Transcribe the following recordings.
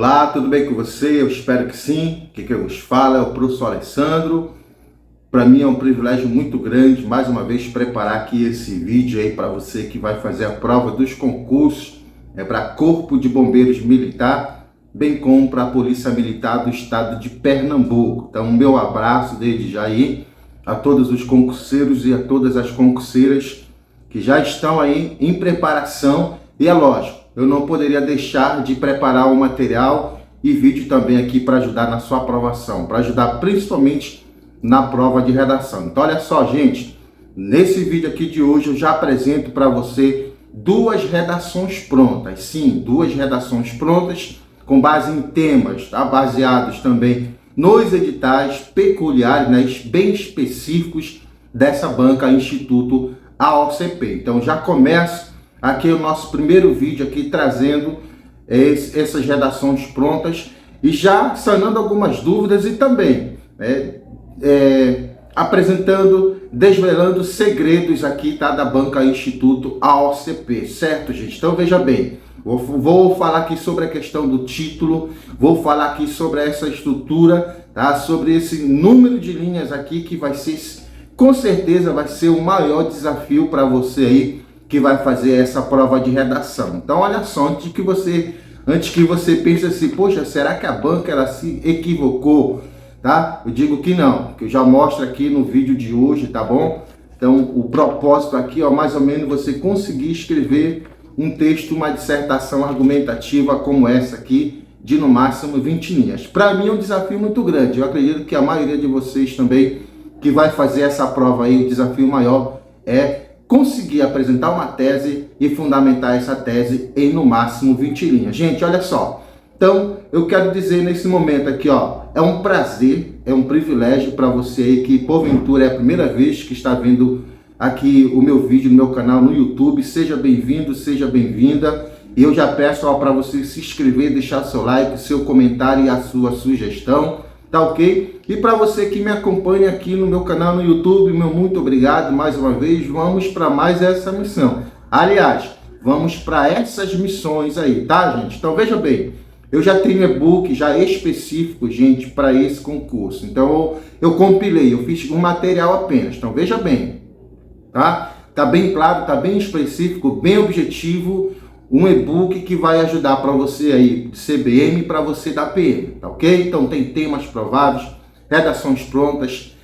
Olá, tudo bem com você? Eu espero que sim. Quem vos fala é o professor Alessandro. Para mim é um privilégio muito grande, mais uma vez, preparar aqui esse vídeo aí para você que vai fazer a prova dos concursos para Corpo de Bombeiros Militar, bem como para a Polícia Militar do Estado de Pernambuco. Então, meu abraço desde já aí a todos os concurseiros e a todas as concurseiras que já estão aí em preparação. E é lógico, eu não poderia deixar de preparar o material e vídeo também aqui para ajudar na sua aprovação, para ajudar principalmente na prova de redação. Então olha só, gente, nesse vídeo aqui de hoje eu já apresento para você duas redações prontas. Sim, duas redações prontas com base em temas, tá? Baseados também nos editais peculiares, né, bem específicos dessa banca Instituto AOCP. Então já começo aqui o nosso primeiro vídeo aqui trazendo essas redações prontas e já sanando algumas dúvidas e também apresentando, desvelando segredos aqui, tá, da banca Instituto AOCP, certo, gente? Então veja bem, vou falar aqui sobre a questão do título, vou falar aqui sobre essa estrutura, tá, sobre esse número de linhas aqui que vai ser, com certeza vai ser o maior desafio para você aí que vai fazer essa prova de redação. Então olha só, antes que você pense assim, poxa, será que a banca ela se equivocou? Tá? Eu digo que não, que eu já mostro aqui no vídeo de hoje, tá bom? Então o propósito aqui, ó, mais ou menos você conseguir escrever um texto, uma dissertação argumentativa como essa aqui, de no máximo 20 linhas. Para mim é um desafio muito grande, eu acredito que a maioria de vocês também que vai fazer essa prova aí, o desafio maior é conseguir apresentar uma tese e fundamentar essa tese em no máximo 20 linhas. Gente, olha só. Então, eu quero dizer nesse momento aqui, ó, é um prazer, é um privilégio para você aí que porventura é a primeira vez que está vendo aqui o meu vídeo no meu canal no YouTube. Seja bem-vindo, seja bem-vinda. E eu já peço para você se inscrever, deixar seu like, seu comentário e a sua sugestão. Tá ok? E para você que me acompanha aqui no meu canal no YouTube, meu muito obrigado mais uma vez. Vamos para mais essa missão. Aliás, vamos para essas missões aí, tá, gente? Então veja bem, eu já tenho e-book já específico, gente, para esse concurso. Então eu compilei, eu fiz um material apenas. Então veja bem, tá? Tá bem claro, tá bem específico, bem objetivo. Um e-book que vai ajudar para você aí, de CBM, para você da PM, tá ok? Então tem temas provados, redações prontas,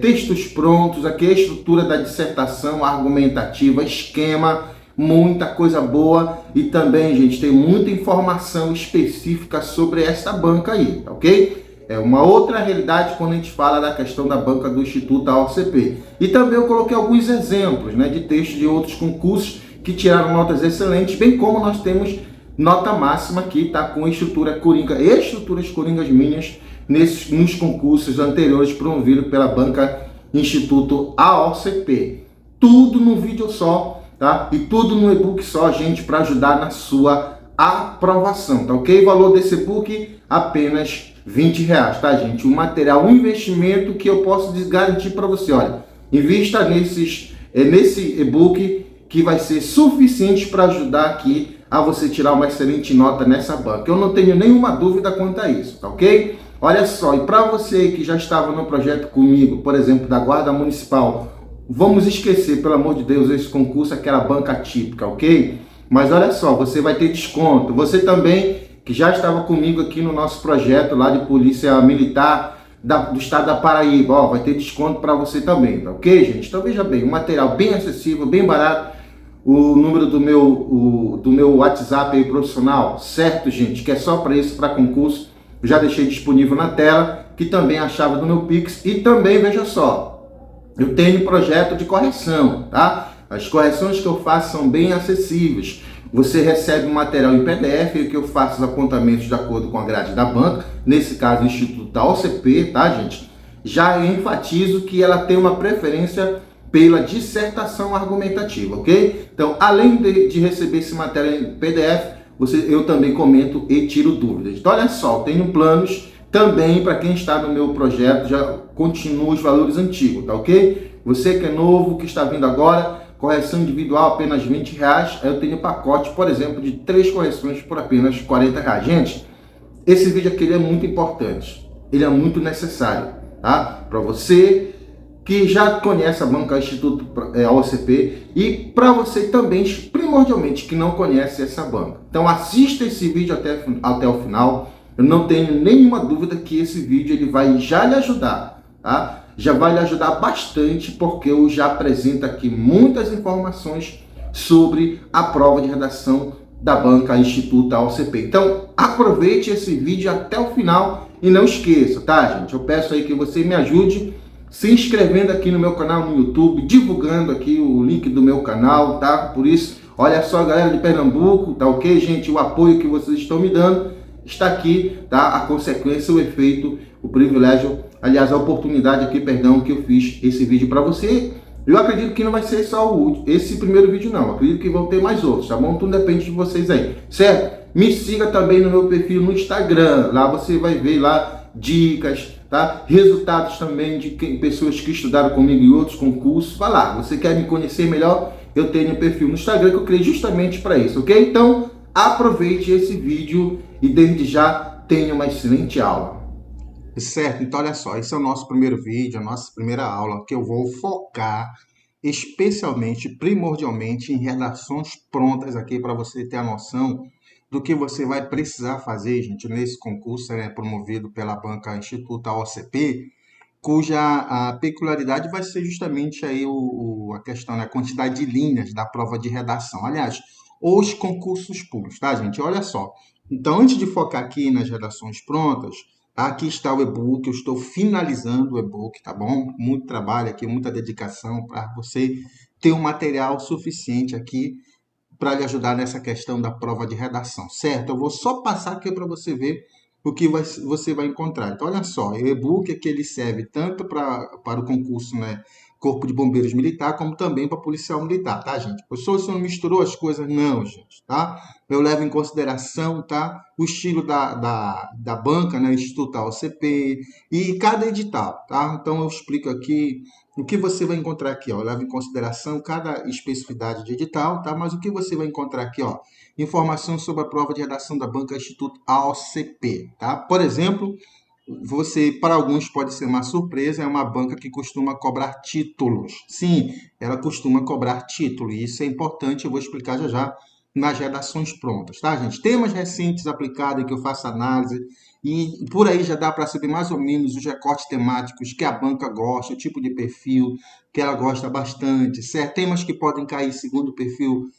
textos prontos, aqui a estrutura da dissertação argumentativa, esquema, muita coisa boa e também, gente, tem muita informação específica sobre essa banca aí, tá ok? É uma outra realidade quando a gente fala da questão da banca do Instituto AOCP. E também eu coloquei alguns exemplos, né, de textos de outros concursos que tiraram notas excelentes, bem como nós temos nota máxima aqui, tá, com estruturas coringas minhas nos concursos anteriores promovidos pela banca Instituto AOCP. Tudo no vídeo só, tá? E tudo no e-book só, gente, para ajudar na sua aprovação, tá ok? O valor desse e-book apenas R$20, tá, gente? Um material, um investimento que eu posso garantir para você, olha, invista nesse e-book que vai ser suficiente para ajudar aqui a você tirar uma excelente nota nessa banca. Eu não tenho nenhuma dúvida quanto a isso, tá ok? Olha só, e para você que já estava no projeto comigo, por exemplo, da Guarda Municipal, vamos esquecer, pelo amor de Deus, esse concurso, aquela banca típica, ok? Mas olha só, você vai ter desconto. Você também, que já estava comigo aqui no nosso projeto lá de Polícia Militar do Estado da Paraíba, ó, vai ter desconto para você também, tá ok, gente? Então veja bem, um material bem acessível, bem barato. O número do meu WhatsApp aí profissional, certo, gente? Que é só para isso, para concurso. Eu já deixei disponível na tela, que também é a chave do meu Pix. E também, veja só, eu tenho projeto de correção, tá? As correções que eu faço são bem acessíveis. Você recebe um material em PDF, que eu faço os apontamentos de acordo com a grade da banca, nesse caso o Instituto da OCP, tá, gente? Já enfatizo que ela tem uma preferência pela dissertação argumentativa, ok? Então, além de receber esse material em PDF, eu também comento e tiro dúvidas. Então, olha só, tenho planos também para quem está no meu projeto, já continua os valores antigos, tá ok? Você que é novo, que está vindo agora, correção individual apenas R$20, aí eu tenho pacote, por exemplo, de 3 correções por apenas R$40. Gente, esse vídeo aqui ele é muito importante, ele é muito necessário, tá? Para você que já conhece a banca Instituto AOCP e para você também, primordialmente, que não conhece essa banca. Então assista esse vídeo até o final. Eu não tenho nenhuma dúvida que esse vídeo ele vai já lhe ajudar, tá? Já vai lhe ajudar bastante, porque eu já apresento aqui muitas informações sobre a prova de redação da banca Instituto AOCP. Então aproveite esse vídeo até o final e não esqueça, tá, gente? Eu peço aí que você me ajude se inscrevendo aqui no meu canal no YouTube, divulgando aqui o link do meu canal, tá? Por isso, olha só, galera de Pernambuco, tá ok, gente? O apoio que vocês estão me dando está aqui, tá? A consequência, o efeito, o privilégio, aliás, a oportunidade aqui, perdão, que eu fiz esse vídeo para você. Eu acredito que não vai ser só esse primeiro vídeo, não. Eu acredito que vão ter mais outros, tá bom? Tudo depende de vocês aí, certo? Me siga também no meu perfil no Instagram. Lá você vai ver lá dicas, tá? Resultados também de pessoas que estudaram comigo em outros concursos. Vai lá, você quer me conhecer melhor? Eu tenho um perfil no Instagram que eu criei justamente para isso, ok? Então, aproveite esse vídeo e desde já tenha uma excelente aula. Certo, então olha só, esse é o nosso primeiro vídeo, a nossa primeira aula, que eu vou focar especialmente, primordialmente, em redações prontas aqui para você ter a noção do que você vai precisar fazer, gente, nesse concurso promovido pela banca Instituto AOCP, cuja a peculiaridade vai ser justamente aí a questão, né, a quantidade de linhas da prova de redação. Aliás, os concursos públicos, tá, gente? Olha só. Então, antes de focar aqui nas redações prontas, aqui está o e-book, eu estou finalizando o e-book, tá bom? Muito trabalho aqui, muita dedicação para você ter um material suficiente aqui para lhe ajudar nessa questão da prova de redação, certo? Eu vou só passar aqui para você ver o que você vai encontrar. Então, olha só, o e-book aqui ele serve tanto para o concurso, né, Corpo de Bombeiros Militar, como também para policial militar, tá, gente? Professor, você não misturou as coisas? Não, gente, tá? Eu levo em consideração, tá, o estilo da banca, né, Instituto AOCP e cada edital, tá? Então, eu explico aqui o que você vai encontrar aqui, ó, eu levo em consideração cada especificidade de edital, tá? Mas o que você vai encontrar aqui, ó, informação sobre a prova de redação da banca Instituto AOCP, tá? Por exemplo, você, para alguns pode ser uma surpresa, é uma banca que costuma cobrar títulos. Sim, ela costuma cobrar título, e isso é importante, eu vou explicar já já nas redações prontas, tá, gente? Temas recentes aplicados que eu faço análise, e por aí já dá para saber mais ou menos os recortes temáticos que a banca gosta, o tipo de perfil que ela gosta bastante, certo? Temas que podem cair segundo o perfil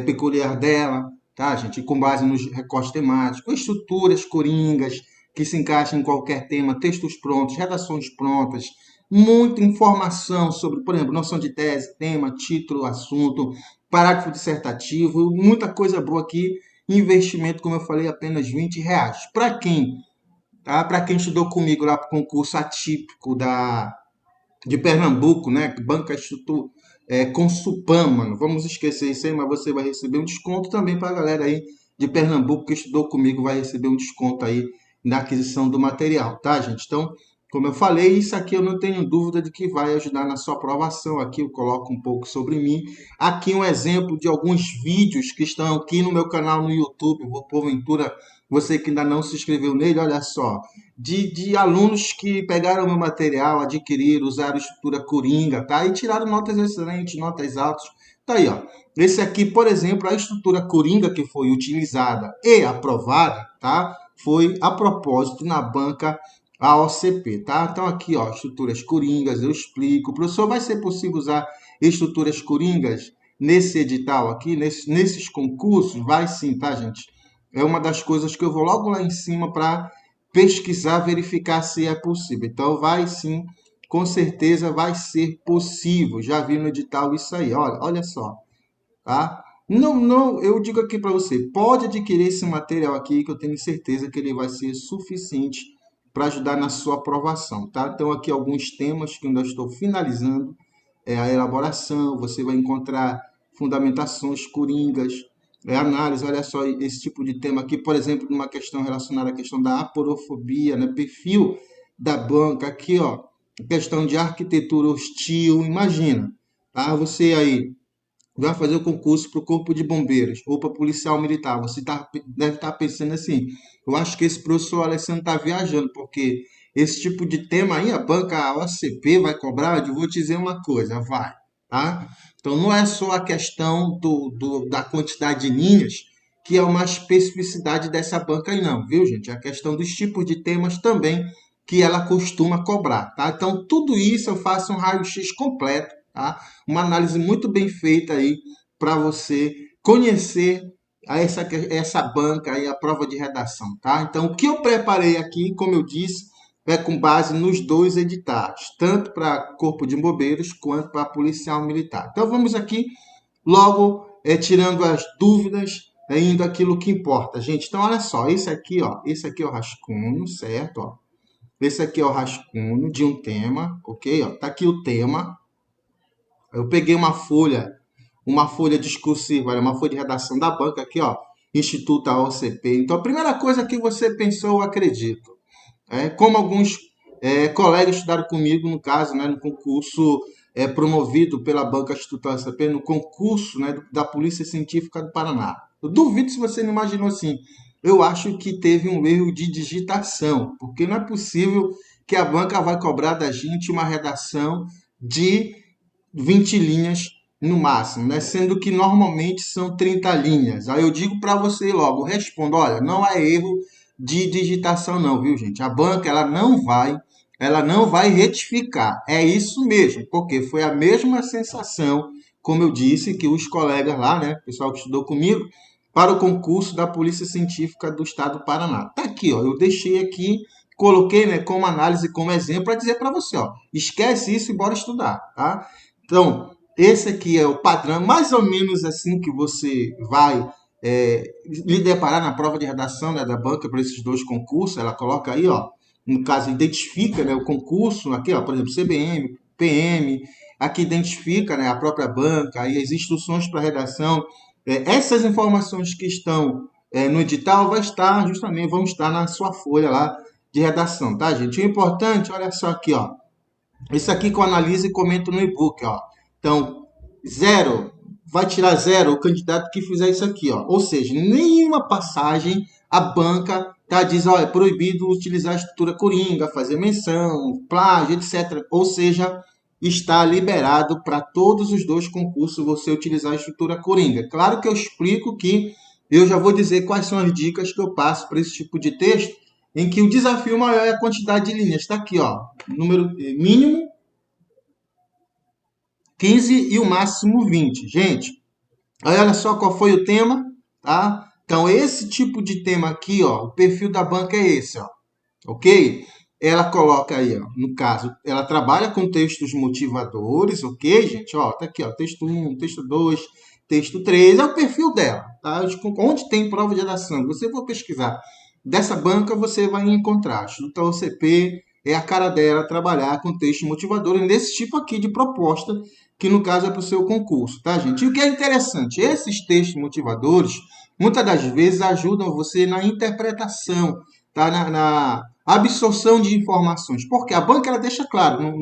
peculiar dela, tá, gente? Com base nos recortes temáticos, estruturas coringas, que se encaixam em qualquer tema, textos prontos, redações prontas, muita informação sobre, por exemplo, noção de tese, tema, título, assunto, parágrafo dissertativo, muita coisa boa aqui. Investimento, como eu falei, apenas R$ 20. Para quem? Tá? Para quem estudou comigo lá para o concurso atípico de Pernambuco, né? Banca Instituto Consupama, não vamos esquecer isso aí, mas você vai receber um desconto também para a galera aí de Pernambuco que estudou comigo, vai receber um desconto aí na aquisição do material, tá, gente? Então, como eu falei, isso aqui eu não tenho dúvida de que vai ajudar na sua aprovação. Aqui eu coloco um pouco sobre mim. Aqui um exemplo de alguns vídeos que estão aqui no meu canal no YouTube. Porventura, você que ainda não se inscreveu nele, olha só. De alunos que pegaram meu material, adquiriram, usaram estrutura Coringa, tá? E tiraram notas excelentes, notas altas. Tá aí, ó. Esse aqui, por exemplo, a estrutura Coringa que foi utilizada e aprovada, tá? Foi a propósito na banca AOCP, tá? Então aqui, ó, estruturas coringas, eu explico. Professor, vai ser possível usar estruturas coringas nesse edital aqui, nesses concursos? Vai sim, tá, gente? É uma das coisas que eu vou logo lá em cima para pesquisar, verificar se é possível. Então vai sim, com certeza vai ser possível. Já vi no edital isso aí, olha só, tá? Não, eu digo aqui para você, pode adquirir esse material aqui que eu tenho certeza que ele vai ser suficiente para ajudar na sua aprovação, tá? Então aqui alguns temas que eu ainda estou finalizando, a elaboração, você vai encontrar fundamentações coringas, análise, olha só esse tipo de tema aqui, por exemplo, numa questão relacionada à questão da aporofobia, né? Perfil da banca aqui, ó, questão de arquitetura hostil, imagina, tá? Você aí vai fazer o concurso para o Corpo de Bombeiros ou para policial militar, você deve estar pensando assim, eu acho que esse professor Alessandro está viajando, porque esse tipo de tema aí, a banca a OCP vai cobrar, eu vou te dizer uma coisa, vai, tá? Então não é só a questão da quantidade de linhas, que é uma especificidade dessa banca aí não, viu gente? É a questão dos tipos de temas também que ela costuma cobrar, tá? Então tudo isso eu faço um raio-x completo, tá? Uma análise muito bem feita aí para você conhecer essa banca aí, a prova de redação, tá? Então, o que eu preparei aqui, como eu disse, é com base nos dois editais, tanto para Corpo de Bombeiros quanto para Policial Militar. Então, vamos aqui logo tirando as dúvidas, indo aquilo que importa, gente. Então, olha só, esse aqui é o rascunho, certo? Ó. Esse aqui é o rascunho de um tema, ok? Ó, tá aqui o tema. Eu peguei uma folha discursiva, uma folha de redação da banca aqui, ó, Instituto AOCP. Então, a primeira coisa que você pensou, eu acredito, como alguns colegas estudaram comigo, no caso, né, no concurso promovido pela banca Instituto AOCP, no concurso, né, da Polícia Científica do Paraná. Eu duvido se você não imaginou assim. Eu acho que teve um erro de digitação, porque não é possível que a banca vai cobrar da gente uma redação de 20 linhas no máximo, né? Sendo que normalmente são 30 linhas. Aí eu digo para você logo, respondo, olha, não há erro de digitação não, viu, gente? A banca ela não vai retificar. É isso mesmo, porque foi a mesma sensação, como eu disse, que os colegas lá, né, o pessoal que estudou comigo, para o concurso da Polícia Científica do Estado do Paraná. Tá aqui, ó, eu deixei aqui, coloquei, né, como análise, como exemplo, para dizer para você, ó, esquece isso e bora estudar, tá? Então, esse aqui é o padrão, mais ou menos assim que você vai lhe deparar na prova de redação, né, da banca para esses dois concursos. Ela coloca aí, ó, no caso, identifica, né, o concurso, aqui, ó, por exemplo, CBM, PM, aqui identifica, né, a própria banca, aí as instruções para redação. Essas informações que estão no edital vão estar na sua folha lá de redação, tá, gente? O importante, olha só aqui, ó. Isso aqui que eu analiso e comento no e-book, ó. Então, zero, vai tirar zero o candidato que fizer isso aqui, ó. Ou seja, nenhuma passagem a banca diz, ó, é proibido utilizar a estrutura coringa, fazer menção, plágio, etc. Ou seja, está liberado para todos os dois concursos você utilizar a estrutura coringa. Claro que eu explico que eu já vou dizer quais são as dicas que eu passo para esse tipo de texto, em que o desafio maior é a quantidade de linhas. Está aqui, ó, número mínimo 15 e o máximo 20. Gente, aí olha só qual foi o tema, tá? Então, esse tipo de tema aqui, ó, o perfil da banca é esse, ó, ok? Ela coloca aí, ó, no caso, ela trabalha com textos motivadores, ok, gente? Ó, tá aqui, ó, texto 1, texto 2, texto 3, é o perfil dela, tá? Onde tem prova de redação, você for pesquisar dessa banca, você vai encontrar. Instituto OCP é a cara dela trabalhar com texto motivador nesse tipo aqui de proposta, que no caso é para o seu concurso, tá, gente? E o que é interessante, esses textos motivadores, muitas das vezes ajudam você na interpretação, tá? Na absorção de informações. Porque a banca ela deixa claro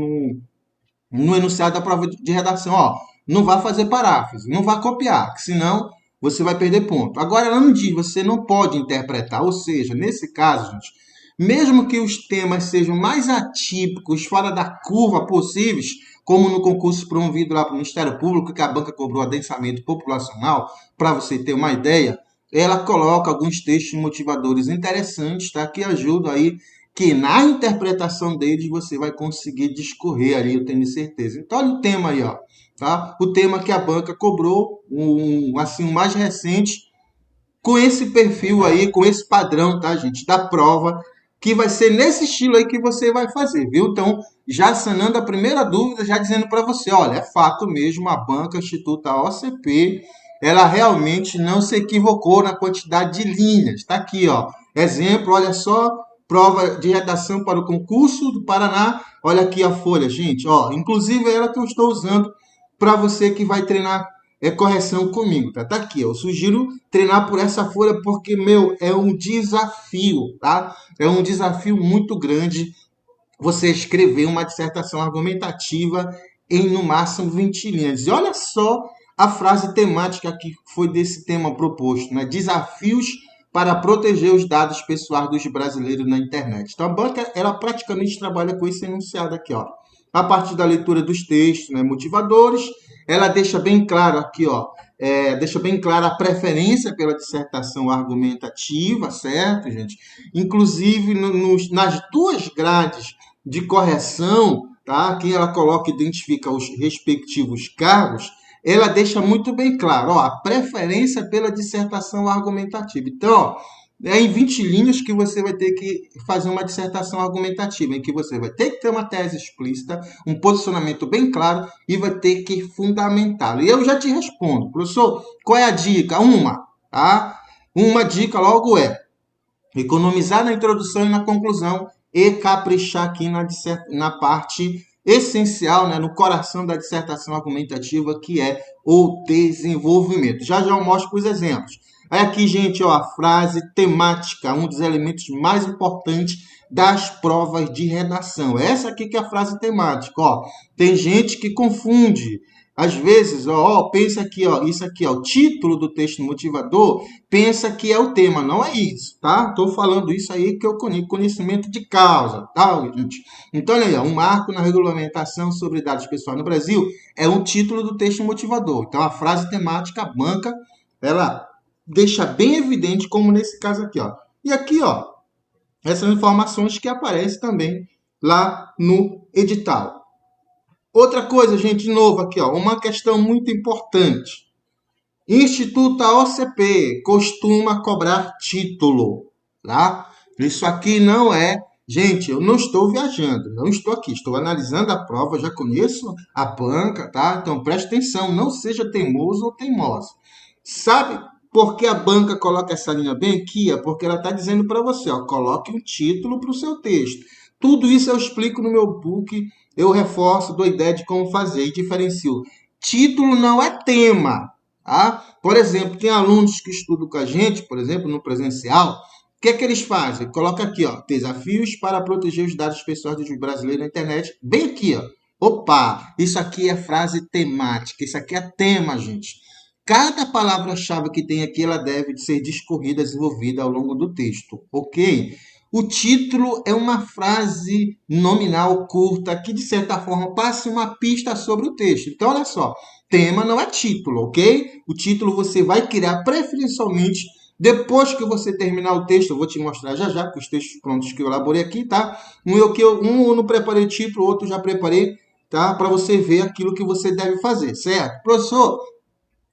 no enunciado da prova de redação, ó, não vá fazer paráfrase, não vá copiar, que senão você vai perder ponto. Agora, ela não diz, você não pode interpretar, ou seja, nesse caso, gente, mesmo que os temas sejam mais atípicos, fora da curva possíveis, como no concurso promovido lá para o Ministério Público, que a banca cobrou adensamento populacional, para você ter uma ideia, ela coloca alguns textos motivadores interessantes, tá? Que ajudam aí, que na interpretação deles você vai conseguir discorrer ali, eu tenho certeza. Então, olha o tema aí, ó, tá? O tema que a banca cobrou, assim, o mais recente, com esse perfil aí, com esse padrão, tá, gente, da prova, que vai ser nesse estilo aí que você vai fazer, viu? Então, já sanando a primeira dúvida, já dizendo para você, olha, é fato mesmo, a banca Instituto OCP, ela realmente não se equivocou na quantidade de linhas. Tá aqui, ó. Exemplo, olha só, prova de redação para o concurso do Paraná. Olha aqui a folha, gente, ó. Inclusive é ela que eu estou usando para você que vai treinar correção comigo, tá? Tá aqui, eu sugiro treinar por essa folha porque, meu, é um desafio, tá? É um desafio muito grande você escrever uma dissertação argumentativa em, no máximo, 20 linhas. E olha só a frase temática que foi desse tema proposto, né? Desafios para proteger os dados pessoais dos brasileiros na internet. Então, a banca, ela praticamente trabalha com esse enunciado aqui, ó. A partir da leitura dos textos, né, motivadores, ela deixa bem claro aqui, ó, deixa bem clara a preferência pela dissertação argumentativa, certo, gente? Inclusive, nas duas grades de correção, tá? Que ela coloca e identifica os respectivos cargos, ela deixa muito bem claro, ó, a preferência pela dissertação argumentativa. Então, ó, é em 20 linhas que você vai ter que fazer uma dissertação argumentativa, em que você vai ter que ter uma tese explícita, um posicionamento bem claro e vai ter que fundamentá-lo. E eu já te respondo, professor, qual é a dica? Tá? Uma dica logo é economizar na introdução e na conclusão e caprichar aqui na parte essencial, né, no coração da dissertação argumentativa, que é o desenvolvimento. Já eu mostro os exemplos. Aí aqui, gente, ó, a frase temática, um dos elementos mais importantes das provas de redação. Essa aqui que é a frase temática. Ó. Tem gente que confunde. Às vezes, pensa aqui, ó, isso aqui, ó, o título do texto motivador, pensa que é o tema. Não é isso, tá? Estou falando isso aí que eu conhecimento de causa, tá, gente? Então, olha aí, ó, um marco na regulamentação sobre dados pessoais no Brasil é o título do texto motivador. Então, a frase temática, a banca, ela deixa bem evidente, como nesse caso aqui, ó. E aqui, ó, essas informações que aparecem também lá no edital. Outra coisa, gente, de novo aqui, ó, uma questão muito importante. Instituto OCP costuma cobrar título, tá? Isso aqui não é... Gente, eu não estou viajando, não estou aqui, estou analisando a prova, já conheço a banca, tá? Então, preste atenção, não seja teimoso ou teimosa. Sabe por que a banca coloca essa linha bem aqui? É porque ela está dizendo para você, ó, coloque um título para o seu texto. Tudo isso eu explico no meu book, eu reforço, dou ideia de como fazer e diferencio. Título não é tema, tá? Por exemplo, tem alunos que estudam com a gente, por exemplo, no presencial, o que é que eles fazem? Coloca aqui, ó, desafios para proteger os dados pessoais dos brasileiros na internet, bem aqui, ó. Opa, isso aqui é frase temática, isso aqui é tema, gente. Cada palavra-chave que tem aqui, ela deve ser discorrida, desenvolvida ao longo do texto, ok? O título é uma frase nominal curta que, de certa forma, passa uma pista sobre o texto. Então, olha só, tema não é título, ok? O título você vai criar preferencialmente depois que você terminar o texto. Eu vou te mostrar já já com os textos prontos que eu elaborei aqui, tá? Um eu não preparei título, o outro já preparei, tá? Para você ver aquilo que você deve fazer, certo? Professor,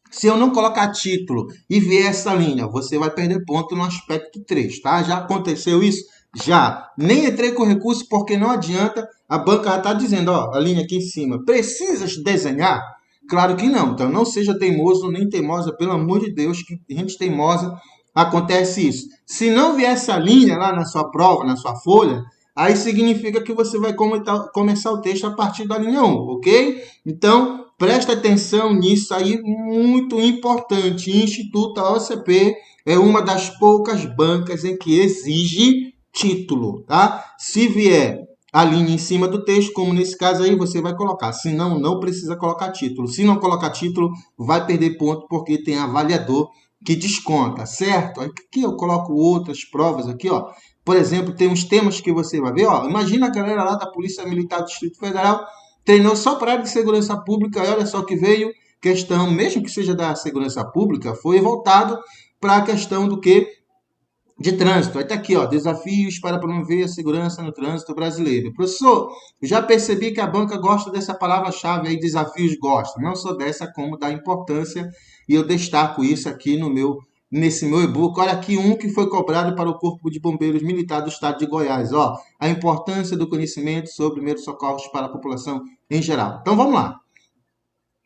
se eu não colocar título e ver essa linha, você vai perder ponto no aspecto 3, tá? Já aconteceu isso? Já. Nem entrei com recurso porque não adianta. A banca está dizendo, ó, a linha aqui em cima. Precisas desenhar? Claro que não. Então, não seja teimoso nem teimosa. Pelo amor de Deus, que gente teimosa acontece isso. Se não vier essa linha lá na sua prova, na sua folha, aí significa que você vai começar o texto a partir da linha 1, ok? Então, presta atenção nisso aí, muito importante. Instituto OCP é uma das poucas bancas em que exige título, tá? Se vier a linha em cima do texto, como nesse caso aí, você vai colocar. Se não, não precisa colocar título. Se não colocar título, vai perder ponto, porque tem avaliador que desconta, certo? Aqui eu coloco outras provas aqui, ó. Por exemplo, tem uns temas que você vai ver, ó. Imagina a galera lá da Polícia Militar do Distrito Federal treinou só para a área de segurança pública, e olha só que veio questão, mesmo que seja da segurança pública, foi voltado para a questão do quê? De trânsito. Aí está aqui, ó, desafios para promover a segurança no trânsito brasileiro. Professor, já percebi que a banca gosta dessa palavra-chave aí, desafios gosta. Não só dessa, como da importância, e eu destaco isso aqui nesse meu e-book. Olha aqui um que foi cobrado para o Corpo de Bombeiros Militar do Estado de Goiás. Ó, a importância do conhecimento sobre primeiros socorros para a população em geral. Então, vamos lá.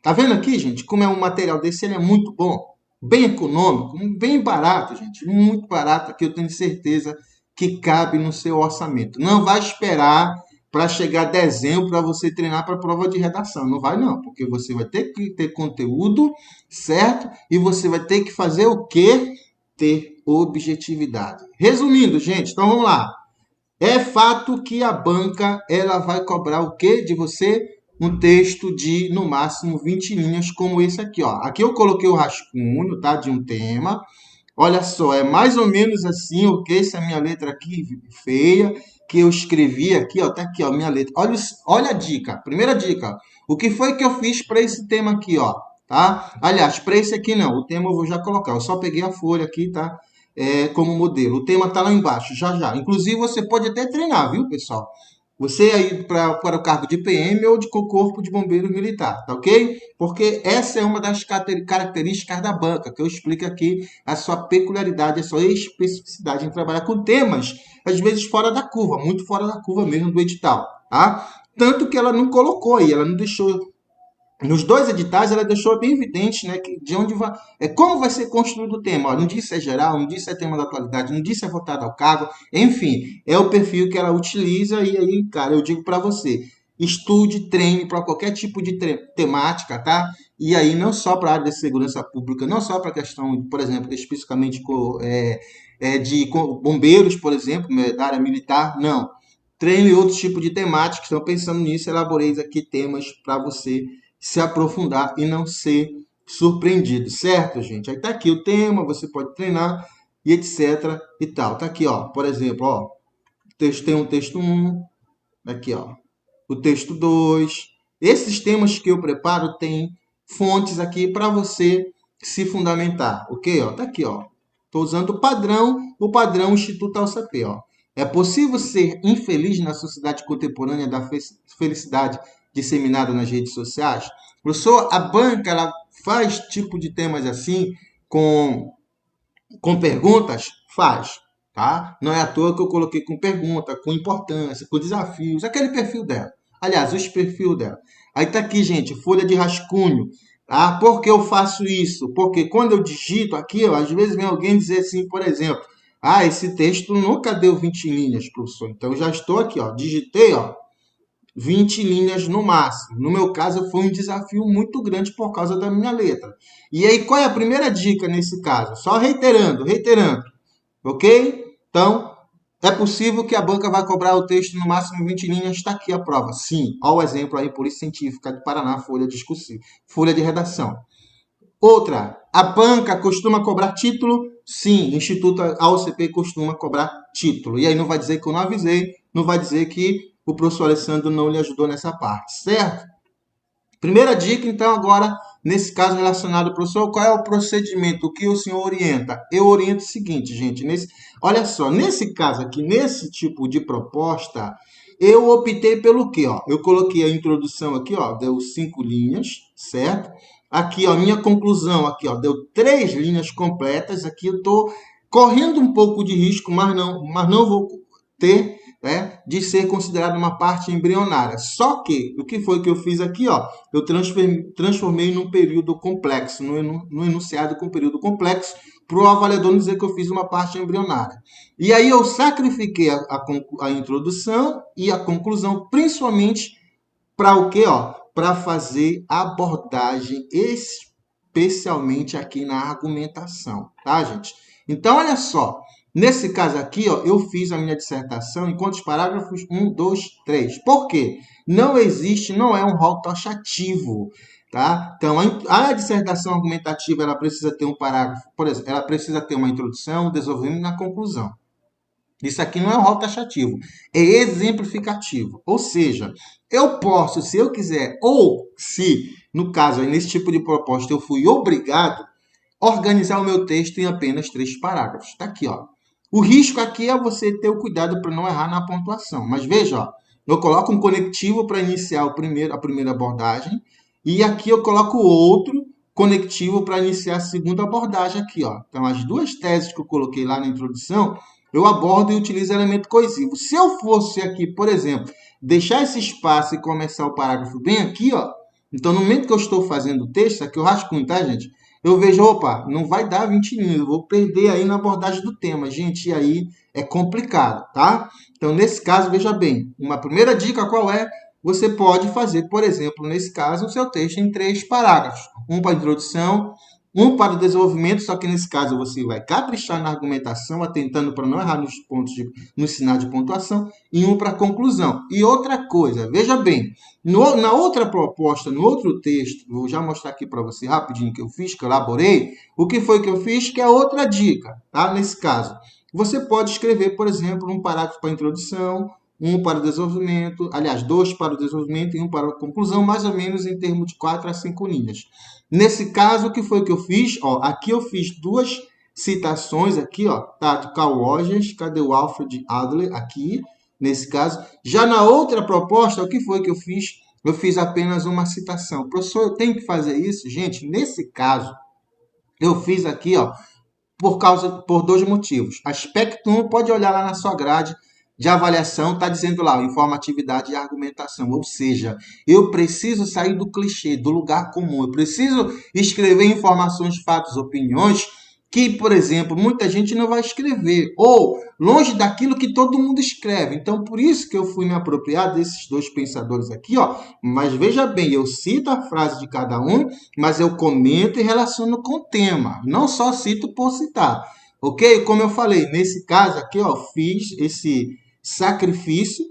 Tá vendo aqui, gente, como é um material desse? Ele é muito bom, bem econômico, bem barato, gente. Muito barato, que eu tenho certeza que cabe no seu orçamento. Não vai esperar para chegar dezembro para você treinar para a prova de redação. Não vai não, porque você vai ter que ter conteúdo, certo? E você vai ter que fazer o quê? Ter objetividade. Resumindo, gente, então vamos lá. É fato que a banca ela vai cobrar o quê de você? um texto de, no máximo, 20 linhas, como esse aqui, ó. Aqui eu coloquei o rascunho, tá? De um tema. Olha só, é mais ou menos assim, ok? Essa é a minha letra aqui, feia, que eu escrevi aqui, ó. Tá aqui, ó, minha letra. Olha a dica, primeira dica. O que foi que eu fiz para esse tema aqui, ó? Tá? Aliás, para esse aqui não, o tema eu vou já colocar. Eu só peguei a folha aqui, tá? Como modelo. O tema tá lá embaixo, já já. Inclusive, você pode até treinar, viu, pessoal? Você aí para o cargo de PM ou de Corpo de Bombeiro Militar, tá ok? Porque essa é uma das características da banca, que eu explico aqui a sua peculiaridade, a sua especificidade em trabalhar com temas, às vezes fora da curva, muito fora da curva mesmo do edital, tá? Tanto que ela não colocou aí, ela não deixou. Nos dois editais, ela deixou bem evidente, né, que de onde vai, como vai ser construído o tema. Ó, não disse se é geral, não disse se é tema da atualidade, não disse se é votado ao cargo. Enfim, é o perfil que ela utiliza e aí, cara, eu digo para você, estude, treine para qualquer tipo de temática, tá? E aí não só para a área de segurança pública, não só para a questão, por exemplo, especificamente de bombeiros, por exemplo, da área militar, não. Treine outros tipos de temática. Estão pensando nisso, elaborei aqui temas para você se aprofundar e não ser surpreendido, certo, gente? Aí tá aqui o tema, você pode treinar e etc e tal. Tá aqui, ó, por exemplo, ó, tem um texto 1, aqui, ó, o texto 2. Esses temas que eu preparo tem fontes aqui para você se fundamentar, ok? Ó, tá aqui, ó. Tô usando o padrão Instituto AOCP, ó. É possível ser infeliz na sociedade contemporânea da felicidade disseminada nas redes sociais? Professor, a banca ela faz tipo de temas assim com perguntas? Faz, tá? Não é à toa que eu coloquei com pergunta, com importância, com desafios, aquele perfil dela. Aliás, os perfil dela. Aí tá aqui, gente, folha de rascunho. Ah, por que eu faço isso? Porque quando eu digito aqui, ó, às vezes vem alguém dizer assim, por exemplo, ah, esse texto nunca deu 20 linhas, professor. Então, já estou aqui, ó, digitei, ó, 20 linhas no máximo. No meu caso, foi um desafio muito grande por causa da minha letra. E aí, qual é a primeira dica nesse caso? Só reiterando, ok? Então, é possível que a banca vai cobrar o texto no máximo 20 linhas? Está aqui a prova. Sim. Olha o exemplo aí, Polícia Científica de Paraná, folha discursiva, folha de redação. Outra, a banca costuma cobrar título? Sim, Instituto AOCP costuma cobrar título. E aí não vai dizer que eu não avisei, não vai dizer que o professor Alessandro não lhe ajudou nessa parte, certo? Primeira dica, então, agora, nesse caso relacionado ao professor, qual é o procedimento? O que o senhor orienta? Eu oriento o seguinte, gente, olha só, nesse caso aqui, nesse tipo de proposta, eu optei pelo quê? Ó? Eu coloquei a introdução aqui, ó, deu 5 linhas, certo? Aqui, ó, minha conclusão aqui, ó, deu 3 linhas completas. Aqui eu estou correndo um pouco de risco, mas não vou ter, né, de ser considerado uma parte embrionária. Só que, o que foi que eu fiz aqui? Ó, eu transformei num período complexo, no enunciado com período complexo, para o avaliador não dizer que eu fiz uma parte embrionária. E aí eu sacrifiquei a introdução e a conclusão, principalmente para o quê? Para fazer abordagem especialmente aqui na argumentação, tá, gente? Então, olha só. Nesse caso aqui, ó, eu fiz a minha dissertação em quantos parágrafos? 1, 2, 3. Por quê? Não é um rol taxativo, tá? Então, a dissertação argumentativa, ela precisa ter um parágrafo, por exemplo, ela precisa ter uma introdução, desenvolvimento e uma conclusão. Isso aqui não é um rol taxativo, é exemplificativo. Ou seja, eu posso, se eu quiser, ou se, no caso, nesse tipo de proposta, eu fui obrigado a organizar o meu texto em apenas 3 parágrafos. Está aqui, ó. O risco aqui é você ter o cuidado para não errar na pontuação. Mas veja, ó, eu coloco um conectivo para iniciar a primeira abordagem e aqui eu coloco outro conectivo para iniciar a segunda abordagem aqui, ó. Então, as duas teses que eu coloquei lá na introdução, eu abordo e utilizo elemento coesivo. Se eu fosse aqui, por exemplo, deixar esse espaço e começar o parágrafo bem aqui, ó, então no momento que eu estou fazendo o texto, aqui eu rascunho, tá, gente? Eu vejo, opa, não vai dar 20 linhas, eu vou perder aí na abordagem do tema, gente, e aí é complicado, tá? Então, nesse caso, veja bem, uma primeira dica qual é? Você pode fazer, por exemplo, nesse caso, o seu texto em 3 parágrafos. Um para introdução, um para o desenvolvimento, só que nesse caso você vai caprichar na argumentação, atentando para não errar nos pontos no sinal de pontuação, e um para a conclusão. E outra coisa, veja bem, na outra proposta, no outro texto, vou já mostrar aqui para você rapidinho que eu fiz, que eu elaborei, o que foi que eu fiz, que é outra dica, tá? Nesse caso, você pode escrever, por exemplo, um parágrafo para a introdução, um para o desenvolvimento, aliás, 2 para o desenvolvimento e um para a conclusão, mais ou menos em termos de 4 a 5 linhas. Nesse caso, o que foi que eu fiz? Ó, aqui eu fiz 2 citações, aqui, ó, tá, do Carl Rogers, cadê o Alfred Adler? Aqui, nesse caso. Já na outra proposta, o que foi que eu fiz? Eu fiz apenas uma citação. Professor, eu tenho que fazer isso? Gente, nesse caso, eu fiz aqui, ó, por 2 motivos. Aspecto 1, pode olhar lá na sua grade de avaliação, está dizendo lá, informatividade e argumentação. Ou seja, eu preciso sair do clichê, do lugar comum. Eu preciso escrever informações, fatos, opiniões que, por exemplo, muita gente não vai escrever. Ou longe daquilo que todo mundo escreve. Então, por isso que eu fui me apropriar desses 2 pensadores aqui, ó. Mas veja bem, eu cito a frase de cada um, mas eu comento e relaciono com o tema. Não só cito por citar. Ok? Como eu falei, nesse caso aqui, ó, fiz esse sacrifício,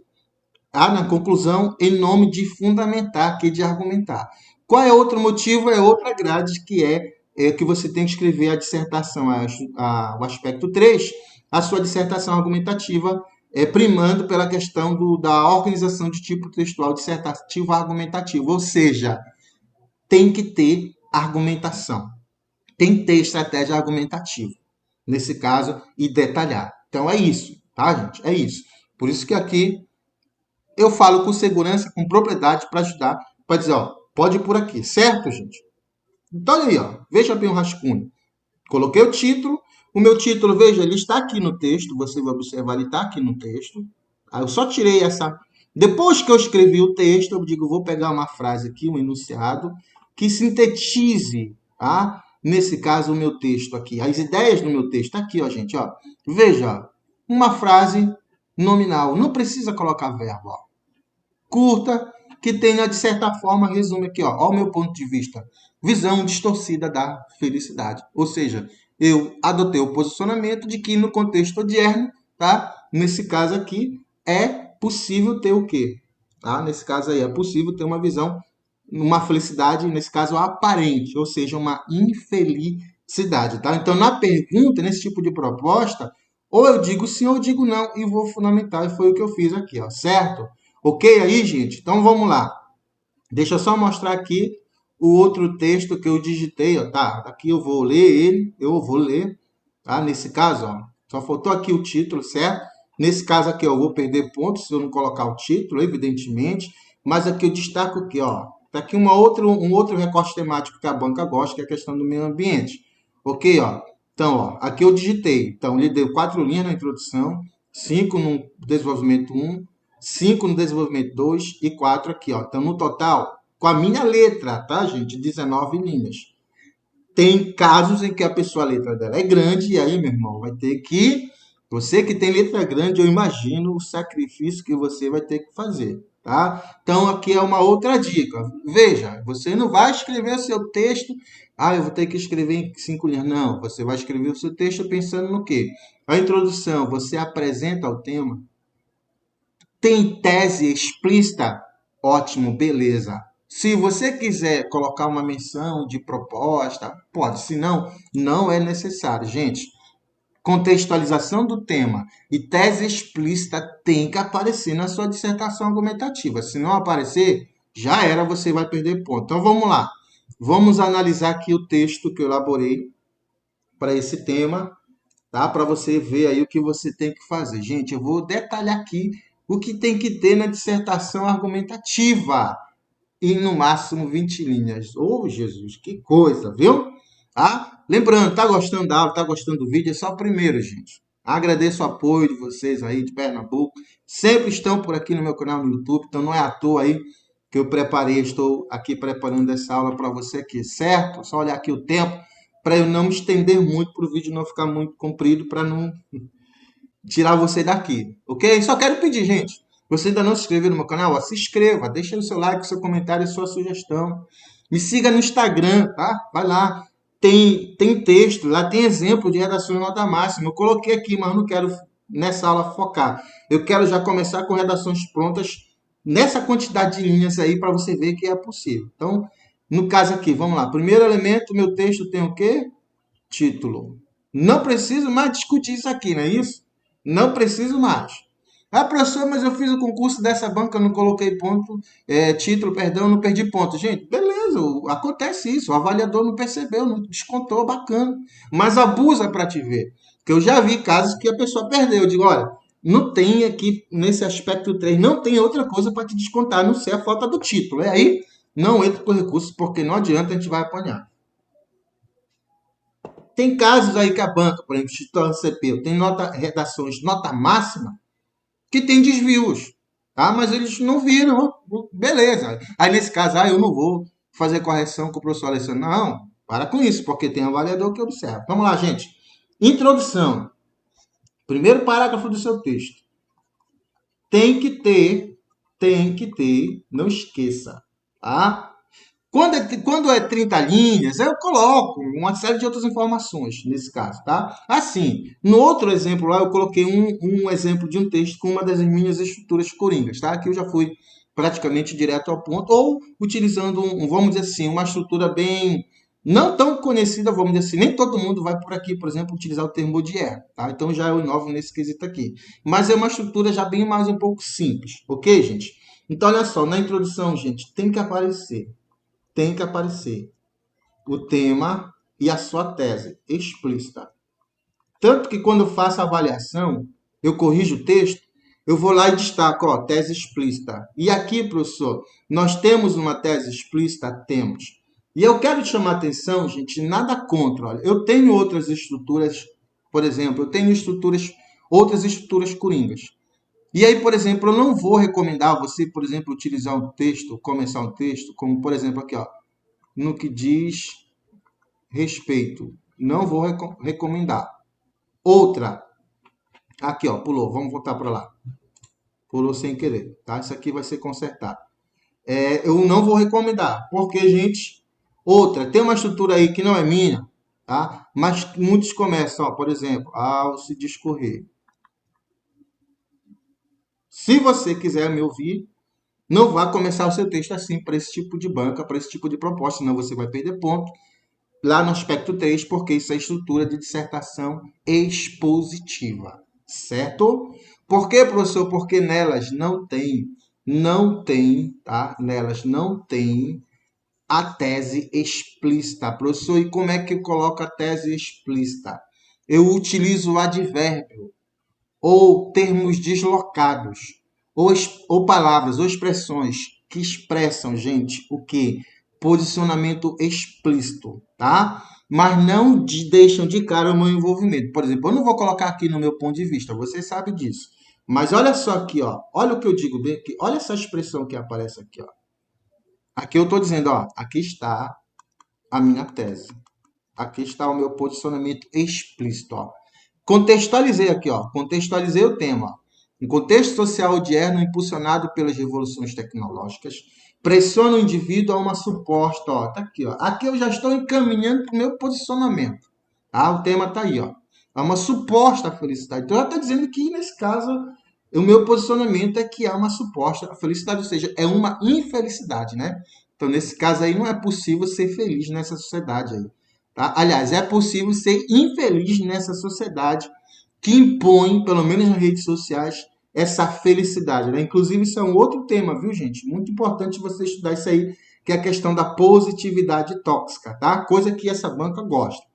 tá? Na conclusão, em nome de fundamentar, que de argumentar. Qual é outro motivo? É outra grade, que é que você tem que escrever a dissertação, o aspecto 3, a sua dissertação argumentativa, primando pela questão da organização de tipo textual dissertativo argumentativo, ou seja, tem que ter argumentação, tem que ter estratégia argumentativa, nesse caso, e detalhar. Então, é isso, tá, gente? É isso. Por isso que aqui eu falo com segurança, com propriedade, para ajudar, para dizer, ó, pode ir por aqui, certo, gente? Então, olha aí, ó, veja bem o rascunho. Coloquei o título, o meu título, veja, ele está aqui no texto, você vai observar, ele está aqui no texto. Aí eu só tirei essa... Depois que eu escrevi o texto, eu digo, vou pegar uma frase aqui, um enunciado, que sintetize, tá? Nesse caso, o meu texto aqui. As ideias do meu texto, tá aqui, ó, gente, ó. Veja, uma frase nominal, não precisa colocar verbo, ó. Curta, que tenha, de certa forma, resume aqui, ó, ao meu ponto de vista, visão distorcida da felicidade. Ou seja, eu adotei o posicionamento de que no contexto odierno, tá? Nesse caso aqui, é possível ter o quê? Tá? Nesse caso aí, é possível ter uma visão, uma felicidade, nesse caso, aparente, ou seja, uma infelicidade, tá? Então, na pergunta, nesse tipo de proposta, ou eu digo sim ou eu digo não, e vou fundamentar, e foi o que eu fiz aqui, ó, certo? Ok aí, gente? Então, vamos lá. Deixa eu só mostrar aqui o outro texto que eu digitei, ó, tá? Aqui eu vou ler ele, tá? Nesse caso, ó, só faltou aqui o título, certo? Nesse caso aqui, ó, eu vou perder pontos se eu não colocar o título, evidentemente, mas aqui eu destaco aqui, ó, tá aqui um outro recorte temático que a banca gosta, que é a questão do meio ambiente. Ok, ó? Então, ó, aqui eu digitei. Então, ele deu 4 linhas na introdução, 5 no desenvolvimento 1, 5 no desenvolvimento 2 e 4 aqui, ó. Então, no total, com a minha letra, tá, gente? 19 linhas. Tem casos em que a letra dela é grande, e aí, meu irmão, vai ter que... Você que tem letra grande, eu imagino o sacrifício que você vai ter que fazer, tá? Então, aqui é uma outra dica. Veja, você não vai escrever o seu texto... Ah, eu vou ter que escrever em 5 linhas. Não, você vai escrever o seu texto pensando no quê? A introdução, você apresenta o tema. Tem tese explícita? Ótimo, beleza. Se você quiser colocar uma menção de proposta, pode. Se não, não é necessário. Gente, contextualização do tema e tese explícita tem que aparecer na sua dissertação argumentativa. Se não aparecer, já era, você vai perder ponto. Então, vamos lá. Vamos analisar aqui o texto que eu elaborei para esse tema, tá? Para você ver aí o que você tem que fazer. Gente, eu vou detalhar aqui o que tem que ter na dissertação argumentativa. E no máximo 20 linhas. Oh, Jesus, que coisa, viu? Tá? Lembrando, tá gostando da aula, tá gostando do vídeo? É só o primeiro, gente. Agradeço o apoio de vocês aí de Pernambuco. Sempre estão por aqui no meu canal no YouTube, então não é à toa aí que eu preparei, estou aqui preparando essa aula para você aqui, certo? Só olhar aqui o tempo para eu não me estender muito, para o vídeo não ficar muito comprido, para não tirar você daqui, ok? Só quero pedir, gente, você ainda não se inscreveu no meu canal? Ó, se inscreva, deixa o seu like, seu comentário, sua sugestão. Me siga no Instagram, tá? Vai lá, tem texto, lá tem exemplo de redação em nota máxima. Eu coloquei aqui, mas não quero nessa aula focar. Eu quero já começar com redações prontas nessa quantidade de linhas aí para você ver que é possível. Então, no caso aqui, vamos lá. Primeiro elemento, meu texto tem o quê? Título. Não preciso mais discutir isso aqui, não é isso? Não preciso mais. Ah, professor, mas eu fiz o concurso dessa banca, eu não coloquei ponto, título, perdão, não perdi ponto. Gente, beleza, acontece isso. O avaliador não percebeu, não descontou, bacana. Mas abusa para te ver. Porque eu já vi casos que a pessoa perdeu. Eu digo, olha, não tem aqui, nesse aspecto 3, não tem outra coisa para te descontar, a não ser a falta do título. E aí, não entra com recurso, porque não adianta, a gente vai apanhar. Tem casos aí que a banca, por exemplo, Instituto CP, tem redações nota máxima que tem desvios, tá? Mas eles não viram, beleza. Aí nesse caso, eu não vou fazer correção com o professor Alessandro. Não, para com isso, porque tem avaliador que observa. Vamos lá, gente. Introdução. Primeiro parágrafo do seu texto. Tem que ter, não esqueça, tá? Quando é 30 linhas, eu coloco uma série de outras informações nesse caso, tá? Assim, no outro exemplo lá, eu coloquei um exemplo de um texto com uma das minhas estruturas coringas, tá? Aqui eu já fui praticamente direto ao ponto, ou utilizando, vamos dizer assim, uma estrutura bem, não tão conhecida, vamos dizer assim, nem todo mundo vai por aqui, por exemplo, utilizar o termo Baudière, tá? Então já eu inovo nesse quesito aqui. Mas é uma estrutura já bem mais um pouco simples, ok, gente? Então, olha só, na introdução, gente, tem que aparecer o tema e a sua tese explícita. Tanto que quando eu faço a avaliação, eu corrijo o texto, eu vou lá e destaco, ó, tese explícita. E aqui, professor, nós temos uma tese explícita? Temos. E eu quero te chamar a atenção, gente, nada contra. Olha, eu tenho outras estruturas, por exemplo, eu tenho outras estruturas coringas. E aí, por exemplo, eu não vou recomendar você, por exemplo, utilizar um texto, começar um texto, como, por exemplo, aqui, ó, no que diz respeito. Não vou recomendar. Outra. Aqui, ó, pulou. Vamos voltar para lá. Pulou sem querer, tá? Isso aqui vai ser consertado. Eu não vou recomendar, porque, gente, outra, tem uma estrutura aí que não é minha, tá? Mas muitos começam, ó, por exemplo, ao se discorrer. Se você quiser me ouvir, não vá começar o seu texto assim para esse tipo de banca, para esse tipo de proposta, senão você vai perder ponto lá no aspecto 3, porque isso é estrutura de dissertação expositiva, certo? Por quê, professor? Porque nelas não tem, tá? Nelas não tem a tese explícita. Professor, e como é que eu coloco a tese explícita? Eu utilizo o advérbio, ou termos deslocados, ou palavras, ou expressões que expressam, gente, o que? Posicionamento explícito, tá? Mas não deixam de cara o meu envolvimento. Por exemplo, eu não vou colocar aqui no meu ponto de vista, você sabe disso. Mas olha só aqui, ó. Olha o que eu digo bem aqui. Olha essa expressão que aparece aqui, ó. Aqui eu estou dizendo, ó, aqui está a minha tese. Aqui está o meu posicionamento explícito, ó. Contextualizei aqui, ó. Contextualizei o tema. Um contexto social odierno impulsionado pelas revoluções tecnológicas pressiona o indivíduo a uma suposta, ó, tá aqui, ó. Aqui eu já estou encaminhando para o meu posicionamento, tá? O tema tá aí, ó. É uma suposta felicidade. Então, eu estou dizendo que, nesse caso, o meu posicionamento é que há uma suposta felicidade, ou seja, é uma infelicidade, né? Então, nesse caso aí, não é possível ser feliz nessa sociedade aí. Tá? Aliás, é possível ser infeliz nessa sociedade que impõe, pelo menos nas redes sociais, essa felicidade. Né? Inclusive, isso é um outro tema, viu, gente? Muito importante você estudar isso aí, que é a questão da positividade tóxica, tá? Coisa que essa banca gosta.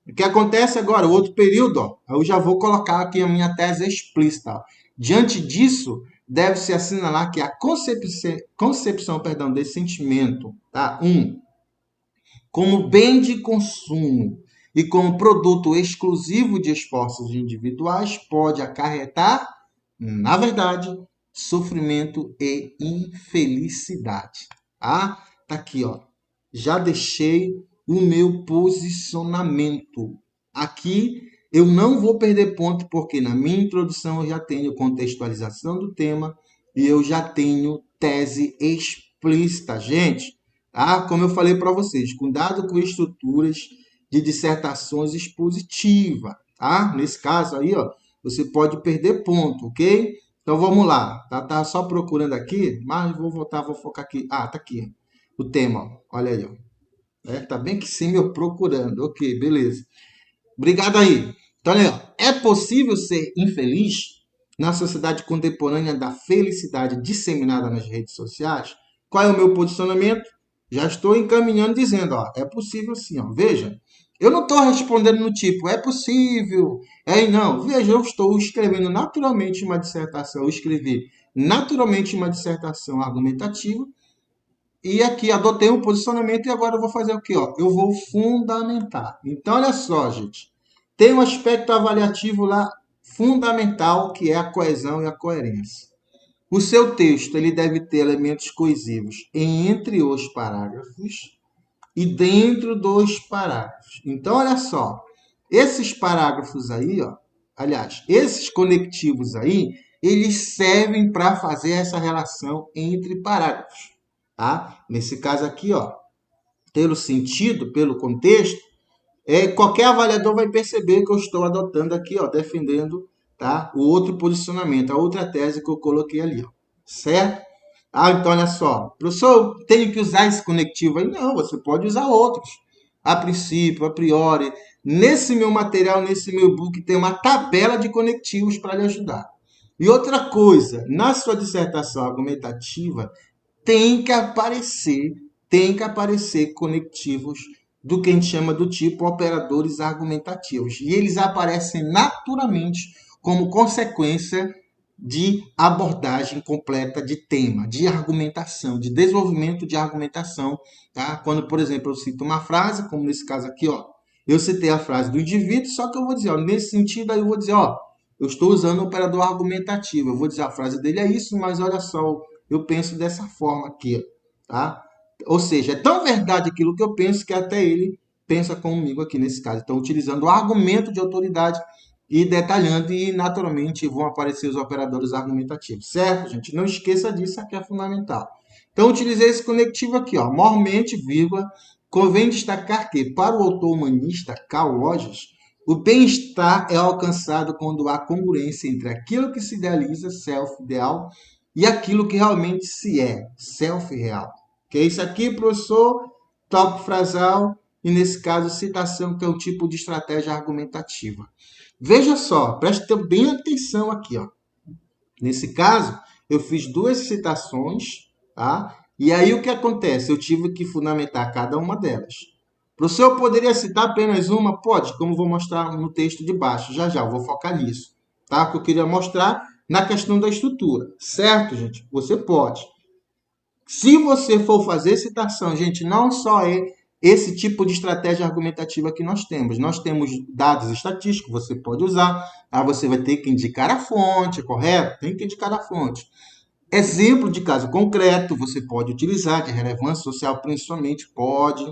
O que acontece agora, o outro período, ó, eu já vou colocar aqui a minha tese explícita. Ó. Diante disso, deve-se assinalar que a concepção desse sentimento, tá? Como bem de consumo e como produto exclusivo de esforços individuais, pode acarretar, na verdade, sofrimento e infelicidade. Tá? Tá aqui, ó. Já deixei o meu posicionamento. Aqui eu não vou perder ponto, porque na minha introdução eu já tenho contextualização do tema e eu já tenho tese explícita. Gente, tá? Como eu falei para vocês, cuidado com estruturas de dissertações expositivas, tá? Nesse caso aí, ó, você pode perder ponto, ok? Então vamos lá, tá só procurando aqui, mas vou voltar, vou focar aqui. Ah, tá aqui, o tema, ó. Olha aí, ó. Tá bem que sim, eu procurando, ok, beleza. Obrigado aí. Então, olha, ó, é possível ser infeliz na sociedade contemporânea da felicidade disseminada nas redes sociais? Qual é o meu posicionamento? Já estou encaminhando dizendo, ó, é possível sim, ó. Veja, eu não estou respondendo no tipo, é possível, não. Veja, eu estou escrevendo naturalmente uma dissertação, eu escrevi naturalmente uma dissertação argumentativa e aqui adotei um posicionamento e agora eu vou fazer o quê? Ó? Eu vou fundamentar. Então, olha só, gente. Tem um aspecto avaliativo lá fundamental, que é a coesão e a coerência. O seu texto ele deve ter elementos coesivos entre os parágrafos e dentro dos parágrafos. Então, olha só. Esses parágrafos aí, ó, aliás, esses conectivos aí, eles servem para fazer essa relação entre parágrafos. Tá? Nesse caso aqui, ó, pelo sentido, pelo contexto, qualquer avaliador vai perceber que eu estou adotando aqui, ó, defendendo, tá, o outro posicionamento, a outra tese que eu coloquei ali, ó, certo? Ah, então olha só, professor, eu tenho que usar esse conectivo aí? Não, você pode usar outros. A princípio, a priori, nesse meu material, nesse meu e-book, tem uma tabela de conectivos para lhe ajudar. E outra coisa, na sua dissertação argumentativa, tem que aparecer conectivos do que a gente chama do tipo operadores argumentativos. E eles aparecem naturalmente como consequência de abordagem completa de tema, de argumentação, de desenvolvimento de argumentação. Tá? Quando, por exemplo, eu cito uma frase, como nesse caso aqui, ó, eu citei a frase do indivíduo, só que eu vou dizer, ó, nesse sentido, aí eu vou dizer, ó, eu estou usando o operador argumentativo. Eu vou dizer a frase dele é isso, mas olha só, eu penso dessa forma aqui, tá? Ou seja, é tão verdade aquilo que eu penso que até ele pensa comigo aqui nesse caso. Então, utilizando o argumento de autoridade e detalhando, e naturalmente vão aparecer os operadores argumentativos, certo, gente? Não esqueça disso, aqui é fundamental. Então, utilizei esse conectivo aqui, ó. Mormente, vírgula, convém destacar que, para o autor humanista Carl Rogers, o bem-estar é alcançado quando há congruência entre aquilo que se idealiza, self-ideal, e aquilo que realmente se é, self-real. Que é isso aqui, professor, tópico frasal, e nesse caso, citação, que é o tipo de estratégia argumentativa. Veja só, preste bem atenção aqui, ó. Nesse caso, eu fiz duas citações, tá? E aí o que acontece? Eu tive que fundamentar cada uma delas. Professor, eu poderia citar apenas uma? Pode, como vou mostrar no texto de baixo. Já eu vou focar nisso, tá? Que eu queria mostrar na questão da estrutura, certo, gente? Você pode. Se você for fazer citação, gente, não só é esse tipo de estratégia argumentativa que nós temos. Nós temos dados estatísticos, você pode usar, tá? Você vai ter que indicar a fonte, correto? Tem que indicar a fonte. Exemplo de caso concreto, você pode utilizar, de relevância social principalmente, pode.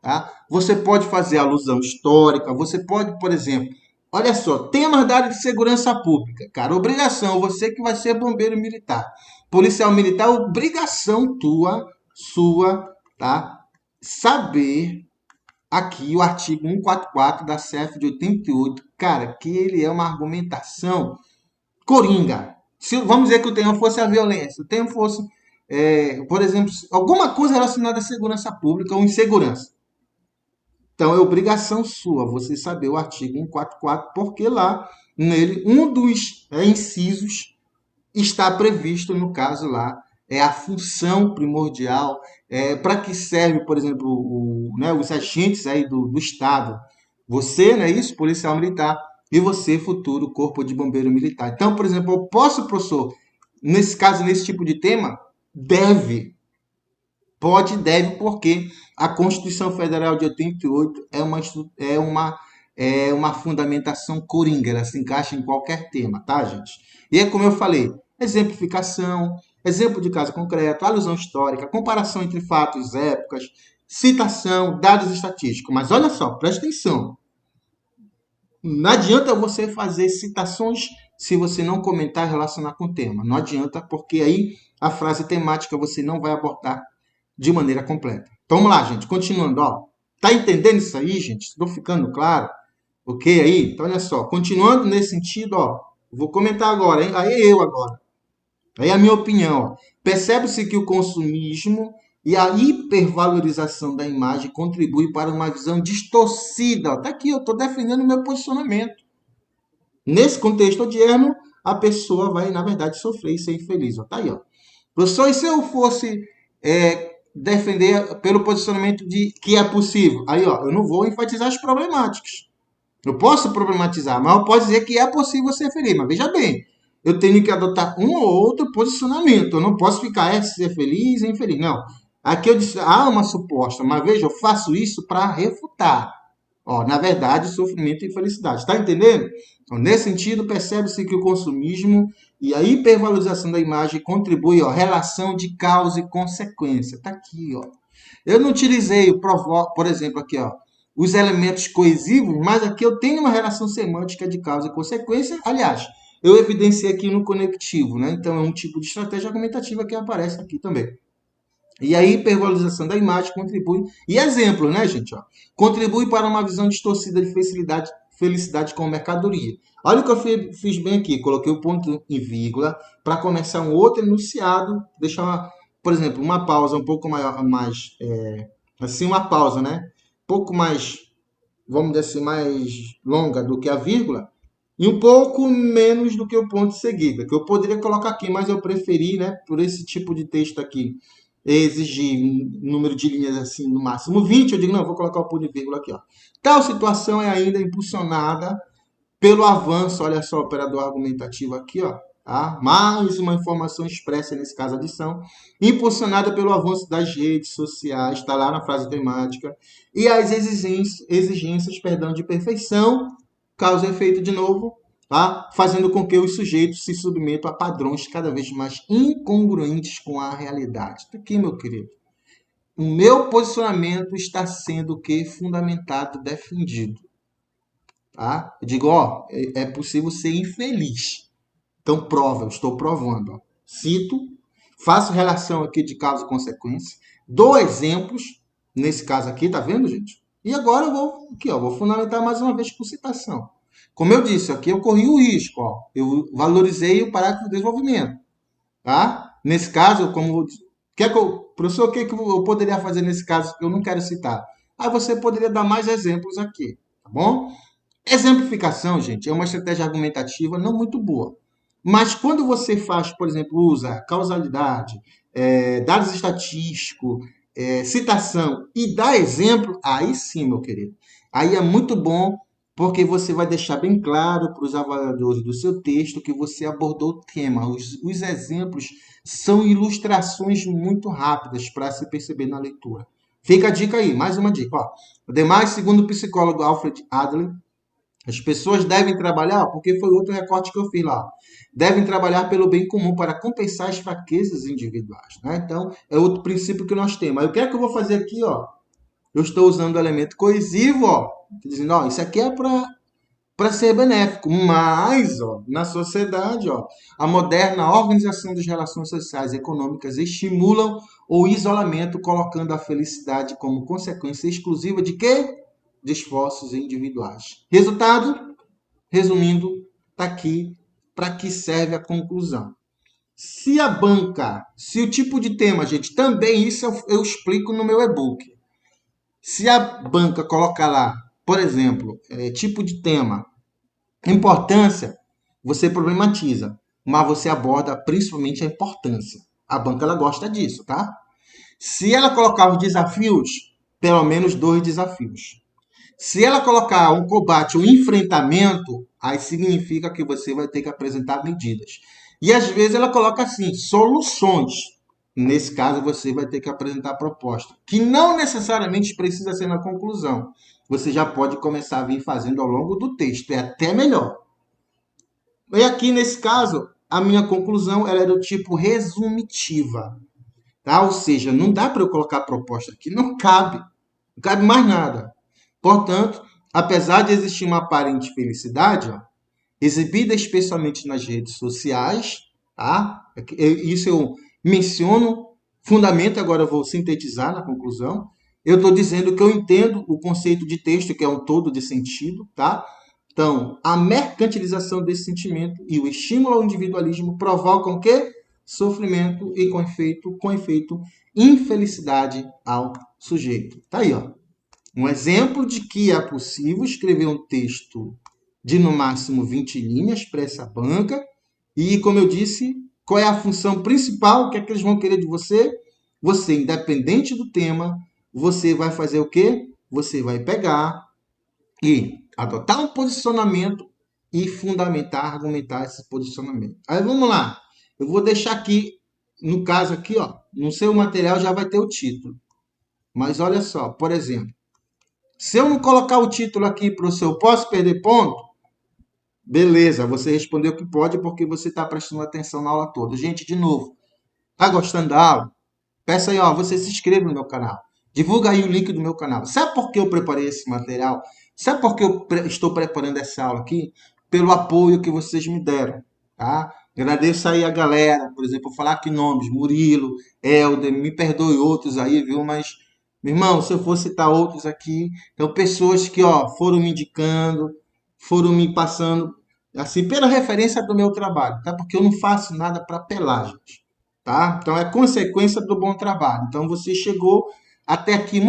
Tá? Você pode fazer alusão histórica, você pode, por exemplo, olha só, temas da área de segurança pública. Cara, obrigação, você que vai ser bombeiro militar, policial militar, obrigação sua, tá? Saber aqui o artigo 144 da CF de 88, cara, que ele é uma argumentação coringa. Vamos dizer que o tema fosse a violência, o tema fosse, por exemplo, alguma coisa relacionada à segurança pública ou insegurança. Então, é obrigação sua você saber o artigo 144, porque lá, nele, um dos incisos está previsto, no caso lá, é a função primordial, para que serve, por exemplo, os agentes aí do Estado. Você, não é isso? Policial militar. E você, futuro corpo de bombeiro militar. Então, por exemplo, eu posso, professor, nesse caso, nesse tipo de tema, deve. Pode e deve, porque a Constituição Federal de 88 é uma fundamentação coringa, ela se encaixa em qualquer tema, tá, gente? E é como eu falei, exemplificação, exemplo de caso concreto, alusão histórica, comparação entre fatos, épocas, citação, dados estatísticos. Mas olha só, presta atenção. Não adianta você fazer citações se você não comentar e relacionar com o tema. Não adianta, porque aí a frase temática você não vai abordar de maneira completa. Então, vamos lá, gente. Continuando, ó. Tá entendendo isso aí, gente? Estou ficando claro? Ok aí? Então, olha só. Continuando nesse sentido, ó. Vou comentar agora, hein? Aí eu agora. Aí a minha opinião, ó. Percebe-se que o consumismo e a hipervalorização da imagem contribui para uma visão distorcida. Está aqui, eu estou defendendo o meu posicionamento. Nesse contexto odierno, a pessoa vai, na verdade, sofrer e ser infeliz. Está aí, ó. Professor, e se eu fosse defender pelo posicionamento de que é possível? Aí, ó, eu não vou enfatizar as problemáticas. Eu posso problematizar, mas eu posso dizer que é possível ser feliz. Mas veja bem, eu tenho que adotar um ou outro posicionamento. Eu não posso ficar ser feliz e infeliz. Não. Aqui eu disse, há uma suposta, mas veja, eu faço isso para refutar. Ó, na verdade, sofrimento e felicidade. Está entendendo? Então, nesse sentido, percebe-se que o consumismo e a hipervalorização da imagem contribui, ó, relação de causa e consequência. Está aqui, ó. Eu não utilizei, por exemplo, aqui, ó, os elementos coesivos, mas aqui eu tenho uma relação semântica de causa e consequência. Aliás, eu evidenciei aqui no conectivo, né? Então, é um tipo de estratégia argumentativa que aparece aqui também. E a hipervalorização da imagem contribui. E exemplo, né, gente? Ó, contribui para uma visão distorcida de felicidade com mercadoria. Olha o que eu fiz bem aqui. Coloquei o ponto em vírgula para começar um outro enunciado. Deixar, por exemplo, uma pausa um pouco mais assim, uma pausa, né? Um pouco mais, vamos dizer assim, mais longa do que a vírgula. E um pouco menos do que o ponto de seguida, que eu poderia colocar aqui, mas eu preferi, né, por esse tipo de texto aqui, exigir um número de linhas assim, no máximo 20, eu digo, não, vou colocar o ponto de vírgula aqui, ó. Tal situação é ainda impulsionada pelo avanço, olha só, operador argumentativo aqui, ó, tá? Mais uma informação expressa, nesse caso, adição, impulsionada pelo avanço das redes sociais, está lá na frase temática, e as exigências de perfeição, causa e efeito de novo, tá? Fazendo com que os sujeitos se submetam a padrões cada vez mais incongruentes com a realidade. Tá aqui, meu querido. O meu posicionamento está sendo o que? Fundamentado, defendido. Tá? Eu digo, ó, é possível ser infeliz. Então, prova, eu estou provando. Ó. Cito, faço relação aqui de causa e consequência, dou exemplos, nesse caso aqui, tá vendo, gente? E agora eu vou fundamentar mais uma vez por citação. Como eu disse, aqui eu corri o risco, ó. Eu valorizei o parágrafo de desenvolvimento, tá? Nesse caso, professor, o que eu poderia fazer nesse caso que eu não quero citar? Aí você poderia dar mais exemplos aqui, tá bom? Exemplificação, gente, é uma estratégia argumentativa não muito boa. Mas quando você faz, por exemplo, usa causalidade, dados estatísticos, citação e dá exemplo, aí sim, meu querido. Aí é muito bom, porque você vai deixar bem claro para os avaliadores do seu texto que você abordou o tema. Os exemplos são ilustrações muito rápidas para se perceber na leitura. Fica a dica aí, mais uma dica. Ó. Ademais, segundo o psicólogo Alfred Adler, as pessoas devem trabalhar, porque foi outro recorte que eu fiz lá, devem trabalhar pelo bem comum para compensar as fraquezas individuais. Né? Então, é outro princípio que nós temos. Aí, o que é que eu vou fazer aqui? Ó? Eu estou usando o elemento coesivo, ó, dizendo, ó, isso aqui é para ser benéfico, mas ó, na sociedade, ó, a moderna organização das relações sociais e econômicas estimulam o isolamento, colocando a felicidade como consequência exclusiva de quê? De esforços individuais. Resultado, resumindo, está aqui para que serve a conclusão. Se a banca, se o tipo de tema, gente, também isso eu explico no meu e-book. Se a banca colocar lá, por exemplo, tipo de tema, importância, você problematiza, mas você aborda principalmente a importância. A banca ela gosta disso, tá? Se ela colocar os desafios, pelo menos 2 desafios. Se ela colocar um combate, um enfrentamento, aí significa que você vai ter que apresentar medidas. E às vezes ela coloca assim, soluções. Nesse caso, você vai ter que apresentar proposta, que não necessariamente precisa ser na conclusão. Você já pode começar a vir fazendo ao longo do texto, é até melhor. E aqui, nesse caso, a minha conclusão ela é do tipo resumitiva. Tá? Ou seja, não dá para eu colocar proposta aqui, não cabe mais nada. Portanto, apesar de existir uma aparente felicidade, ó, exibida especialmente nas redes sociais, tá? Isso eu menciono, fundamento, agora eu vou sintetizar na conclusão. Eu estou dizendo que eu entendo o conceito de texto, que é um todo de sentido, tá? Então, a mercantilização desse sentimento e o estímulo ao individualismo provocam o quê? Sofrimento e, com efeito, infelicidade ao sujeito. Tá aí, ó. Um exemplo de que é possível escrever um texto de no máximo 20 linhas para essa banca. E, como eu disse, qual é a função principal? O que é que eles vão querer de você? Você, independente do tema, você vai fazer o quê? Você vai pegar e adotar um posicionamento e fundamentar, argumentar esse posicionamento. Aí vamos lá. Eu vou deixar aqui, no caso aqui, ó, no seu material já vai ter o título. Mas olha só, por exemplo, se eu não colocar o título aqui para o seu posso perder ponto, beleza, você respondeu que pode porque você está prestando atenção na aula toda. Gente, de novo, tá gostando da aula? Peça aí, ó, você se inscreva no meu canal. Divulga aí o link do meu canal. Sabe por que eu preparei esse material? Sabe por que eu estou preparando essa aula aqui? Pelo apoio que vocês me deram, tá? Agradeço aí a galera, por exemplo, vou falar aqui nomes, Murilo, Helder, me perdoe outros aí, viu? Mas, meu irmão, se eu for citar outros aqui, então pessoas que, ó, foram me indicando, foram me passando, assim, pela referência do meu trabalho, tá? Porque eu não faço nada para apelar, gente. Tá? Então é consequência do bom trabalho. Então você chegou até aqui,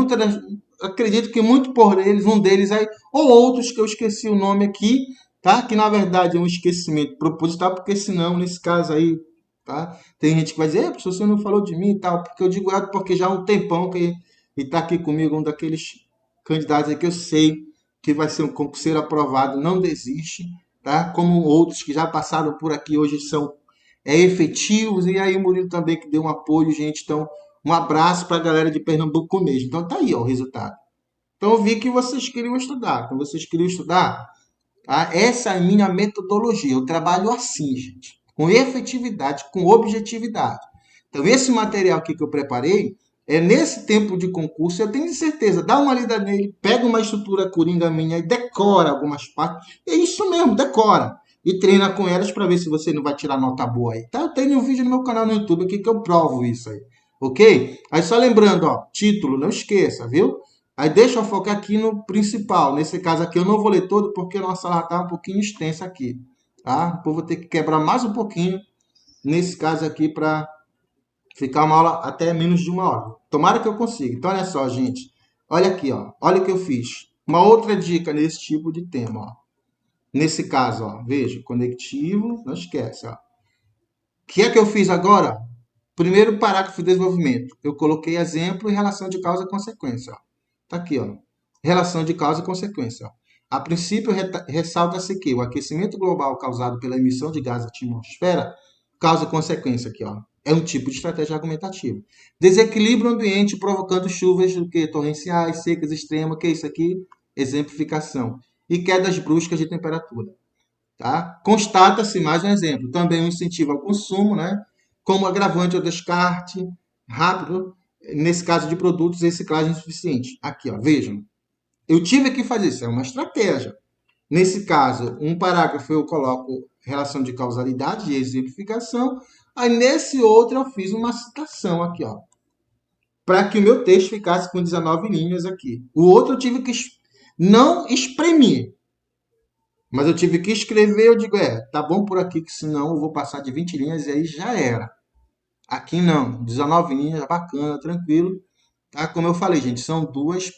acredito que muito por eles, um deles aí, ou outros que eu esqueci o nome aqui, tá? Que na verdade é um esquecimento proposital, porque senão, nesse caso aí, tá? Tem gente que vai dizer, professor, você não falou de mim e tal, porque eu digo porque já há um tempão que está aqui comigo, um daqueles candidatos aí que eu sei que vai ser um concurseiro aprovado, não desiste, tá? Como outros que já passaram por aqui hoje são efetivos, e aí o Murilo também que deu um apoio, gente. Então, um abraço para a galera de Pernambuco mesmo. Então, tá aí ó, o resultado. Então, eu vi que vocês queriam estudar. Então, vocês queriam estudar, tá? Essa é a minha metodologia. Eu trabalho assim, gente, com efetividade, com objetividade. Então, esse material aqui que eu preparei, é nesse tempo de concurso, eu tenho certeza, dá uma lida nele, pega uma estrutura coringa minha e decora algumas partes. É isso mesmo, decora e treina com elas para ver se você não vai tirar nota boa aí. Tá? Eu tenho um vídeo no meu canal no YouTube aqui que eu provo isso aí. Ok? Aí só lembrando, ó, título, não esqueça, viu? Aí deixa eu focar aqui no principal. Nesse caso aqui eu não vou ler todo porque a nossa aula está um pouquinho extensa aqui. Tá? Depois vou ter que quebrar mais um pouquinho nesse caso aqui para ficar uma aula até menos de uma hora. Tomara que eu consiga. Então olha só, gente. Olha aqui, ó. Olha o que eu fiz. Uma outra dica nesse tipo de tema, ó. Nesse caso, ó, veja, conectivo, não esquece, ó. O que é que eu fiz agora? Primeiro parágrafo de desenvolvimento. Eu coloquei exemplo em relação de causa e consequência, ó. Tá aqui, ó. Relação de causa e consequência, ó. A princípio, ressalta-se que o aquecimento global causado pela emissão de gás à atmosfera causa e consequência aqui, ó. É um tipo de estratégia argumentativa. Desequilíbrio ambiente provocando chuvas do que torrenciais, secas, extremas, que é isso aqui? Exemplificação. E quedas bruscas de temperatura. Tá? Constata-se, mais um exemplo, também um incentivo ao consumo, né? Como agravante ao descarte rápido, nesse caso de produtos, reciclagem insuficiente. Aqui, ó, vejam. Eu tive que fazer isso, é uma estratégia. Nesse caso, um parágrafo eu coloco relação de causalidade e exemplificação. Aí, nesse outro, eu fiz uma citação aqui, ó. Para que o meu texto ficasse com 19 linhas aqui. O outro eu tive que não espremer. Mas eu tive que escrever, eu digo, tá bom por aqui, que senão eu vou passar de 20 linhas e aí já era. Aqui não, 19 linhas, bacana, tranquilo. Tá? Como eu falei, gente, são duas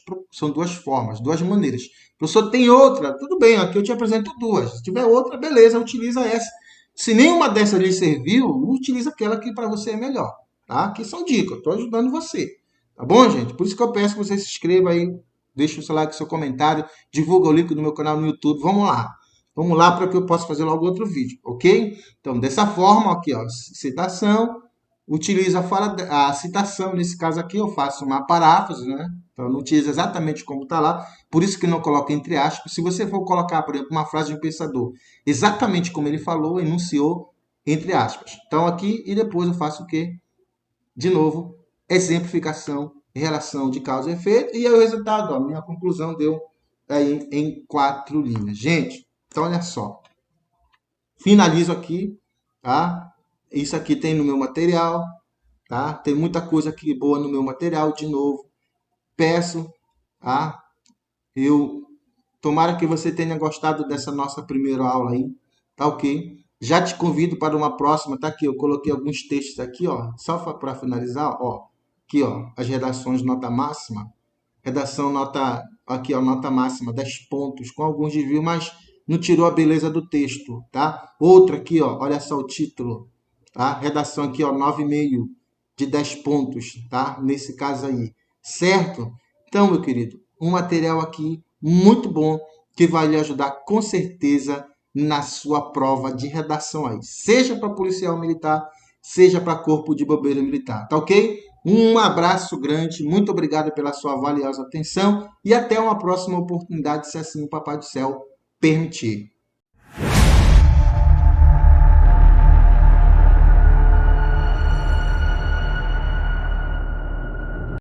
formas, duas maneiras. O professor tem outra, tudo bem, aqui eu te apresento duas. Se tiver outra, beleza, utiliza essa. Se nenhuma dessas lhe serviu, utiliza aquela que para você é melhor. Tá? Aqui são dicas, estou ajudando você. Tá bom, gente? Por isso que eu peço que você se inscreva aí, deixa o seu like, seu comentário, divulga o link do meu canal no YouTube. Vamos lá. Vamos lá para que eu possa fazer logo outro vídeo, ok? Então, dessa forma, aqui, ó, citação, utilizo a citação, nesse caso aqui eu faço uma paráfrase, né? Então, eu não utilizo exatamente como está lá, por isso que não coloco entre aspas. Se você for colocar, por exemplo, uma frase de um pensador, exatamente como ele falou, enunciou, entre aspas. Então, aqui, e depois eu faço o quê? De novo, exemplificação, relação de causa e efeito, e aí o resultado, ó, minha conclusão deu aí em 4 linhas. Gente, então, olha só. Finalizo aqui, tá? Isso aqui tem no meu material, tá? Tem muita coisa aqui boa no meu material, de novo. peço, tá? Eu tomara que você tenha gostado dessa nossa primeira aula aí, tá ok? Já te convido para uma próxima, tá aqui, eu coloquei alguns textos aqui, ó, só para finalizar, ó, aqui, ó, as redações nota máxima, redação nota, aqui, ó, nota máxima, 10 pontos, com alguns desvios, mas não tirou a beleza do texto, tá? Outra aqui, ó, olha só o título, tá? Redação aqui, ó, 9,5 de 10 pontos, tá? Nesse caso aí, certo? Então, meu querido, um material aqui muito bom que vai lhe ajudar com certeza na sua prova de redação aí, seja para policial militar, seja para corpo de bombeiro militar, tá ok? Um abraço grande, muito obrigado pela sua valiosa atenção e até uma próxima oportunidade, se assim o Papai do Céu permitir.